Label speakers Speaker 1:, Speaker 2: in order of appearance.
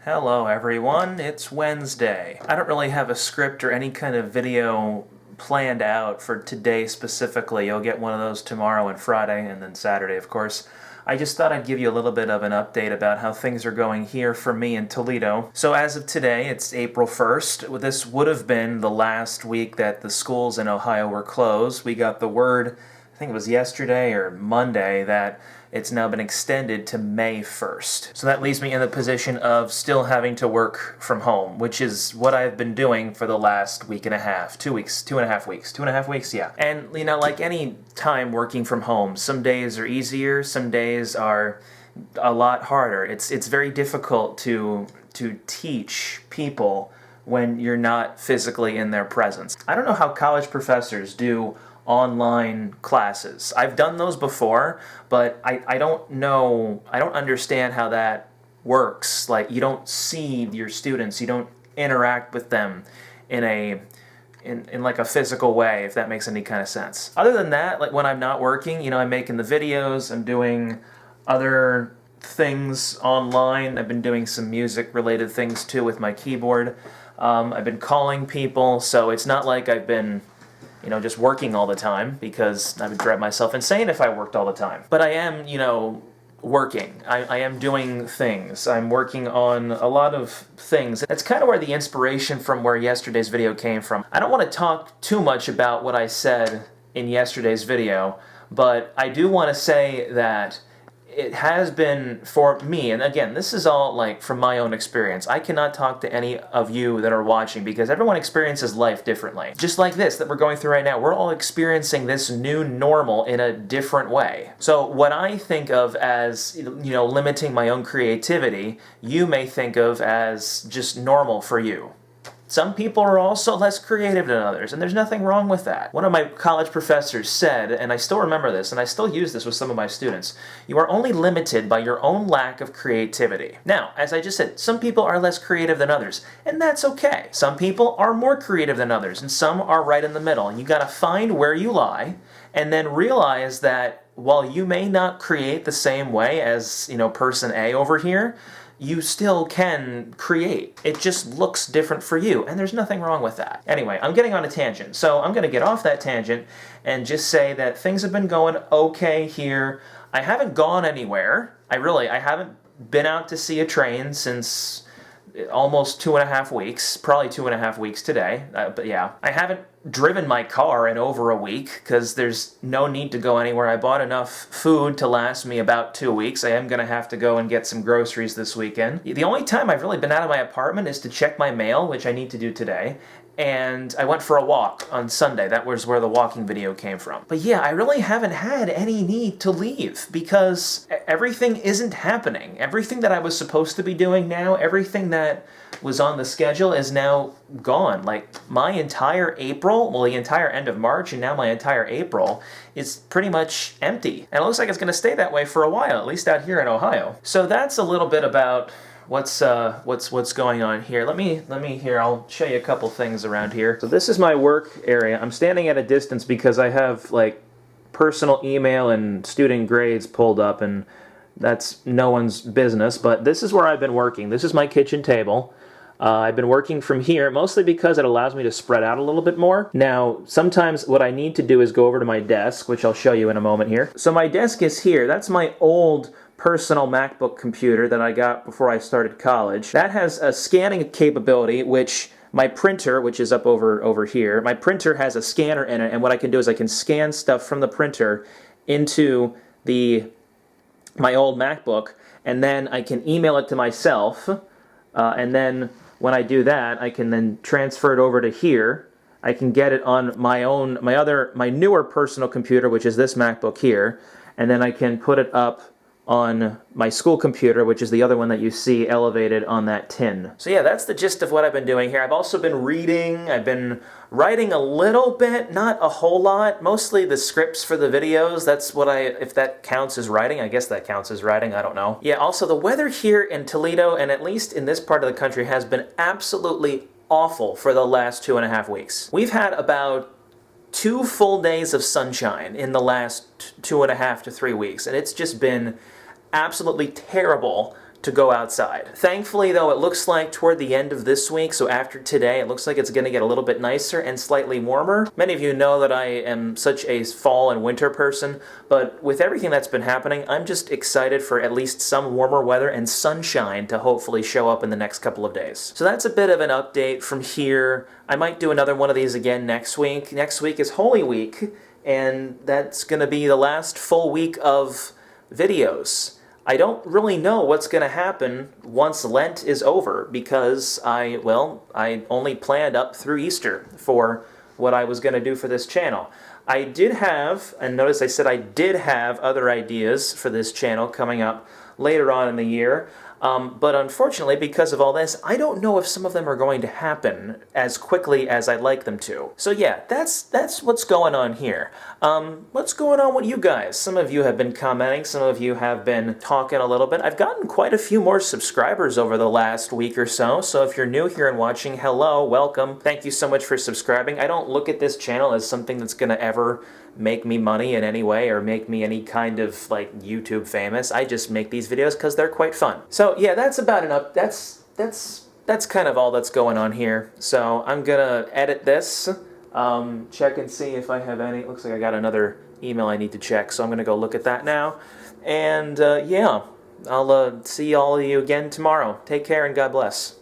Speaker 1: Hello everyone, it's Wednesday. I don't really have a script or any kind of video planned out for today specifically. You'll get one of those tomorrow and Friday, and then Saturday, of course. I just thought I'd give you a little bit of an update about how things are going here for me in Toledo. So as of today, it's April 1st. This would have been the last week that the schools in Ohio were closed. We got the word, I think it was yesterday or Monday, that it's now been extended to May 1st. So that leaves me in the position of still having to work from home, which is what I've been doing for the last week and a half, 2 weeks, 2.5 weeks, 2.5 weeks, yeah. And, like any time working from home, some days are easier, some days are a lot harder. It's very difficult to teach people when you're not physically in their presence. I don't know how college professors do online classes. I've done those before, but I don't know, I don't understand how that works. Like, you don't see your students, you don't interact with them in like a physical way, if that makes any kind of sense. Other than that, like when I'm not working, I'm making the videos, I'm doing other things online. I've been doing some music related things too with my keyboard. I've been calling people, so it's not like I've been just working all the time, because I would drive myself insane if I worked all the time. But I am, working. I am doing things. I'm working on a lot of things. That's kind of where the inspiration from where yesterday's video came from. I don't want to talk too much about what I said in yesterday's video, but I do want to say that it has been, for me, and again, this is all like from my own experience. I cannot talk to any of you that are watching because everyone experiences life differently. Just like this that we're going through right now, we're all experiencing this new normal in a different way. So what I think of as, limiting my own creativity, you may think of as just normal for you. Some people are also less creative than others, and there's nothing wrong with that. One of my college professors said, and I still remember this, and I still use this with some of my students, you are only limited by your own lack of creativity. Now, as I just said, some people are less creative than others, and that's okay. Some people are more creative than others, and some are right in the middle, and you gotta find where you lie, and then realize that while you may not create the same way as, person A over here, you still can create. It just looks different for you, and there's nothing wrong with that. Anyway, I'm getting on a tangent, so I'm going to get off that tangent and just say that things have been going okay here. I haven't gone anywhere. I haven't been out to see a train since almost 2.5 weeks, probably 2.5 weeks today, but yeah. I haven't driven my car in over a week because there's no need to go anywhere. I bought enough food to last me about 2 weeks. I am going to have to go and get some groceries this weekend. The only time I've really been out of my apartment is to check my mail, which I need to do today. And I went for a walk on Sunday. That was where the walking video came from. But yeah, I really haven't had any need to leave because everything isn't happening. Everything that I was supposed to be doing now, everything that was on the schedule is now gone. Like my entire April, well, the entire end of March and now my entire April is pretty much empty. And it looks like it's going to stay that way for a while, at least out here in Ohio. So that's a little bit about what's going on here. Let me here, I'll show you a couple things around here. So this is my work area. I'm standing at a distance because I have like personal email and student grades pulled up, and that's no one's business, but this is where I've been working. This is my kitchen table. I've been working from here mostly because it allows me to spread out a little bit more. Now, sometimes what I need to do is go over to my desk, which I'll show you in a moment here. So my desk is here. That's my old personal MacBook computer that I got before I started college. That has a scanning capability, which my printer, which is up over here, my printer has a scanner in it, and what I can do is I can scan stuff from the printer into my old MacBook, and then I can email it to myself, and then when I do that, I can then transfer it over to here. I can get it on my newer personal computer, which is this MacBook here, and then I can put it up on my school computer, which is the other one that you see elevated on that tin. So yeah, that's the gist of what I've been doing here. I've also been reading, I've been writing a little bit, not a whole lot, mostly the scripts for the videos. That's what if that counts as writing, I guess that counts as writing, I don't know. Yeah, also the weather here in Toledo, and at least in this part of the country, has been absolutely awful for the last 2.5 weeks. We've had about 2 full days of sunshine in the last 2.5 to 3 weeks, and it's just been absolutely terrible to go outside. Thankfully, though, it looks like toward the end of this week, so after today, it looks like it's going to get a little bit nicer and slightly warmer. Many of you know that I am such a fall and winter person, but with everything that's been happening, I'm just excited for at least some warmer weather and sunshine to hopefully show up in the next couple of days. So that's a bit of an update from here. I might do another one of these again next week. Next week is Holy Week, and that's going to be the last full week of videos. I don't really know what's going to happen once Lent is over because I only planned up through Easter for what I was going to do for this channel. I did have, and notice I said I did have other ideas for this channel coming up later on in the year, but unfortunately, because of all this, I don't know if some of them are going to happen as quickly as I'd like them to. So yeah, that's what's going on here. What's going on with you guys? Some of you have been commenting, some of you have been talking a little bit. I've gotten quite a few more subscribers over the last week or so, so if you're new here and watching, hello, welcome. Thank you so much for subscribing. I don't look at this channel as something that's going to ever make me money in any way or make me any kind of like YouTube famous. I just make these videos because they're quite fun. So yeah, that's about that's kind of all that's going on here. So I'm gonna edit this, check and see if I have any. Looks like I got another email I need to check, so I'm gonna go look at that now. And yeah, I'll see all of you again tomorrow. Take care and God bless.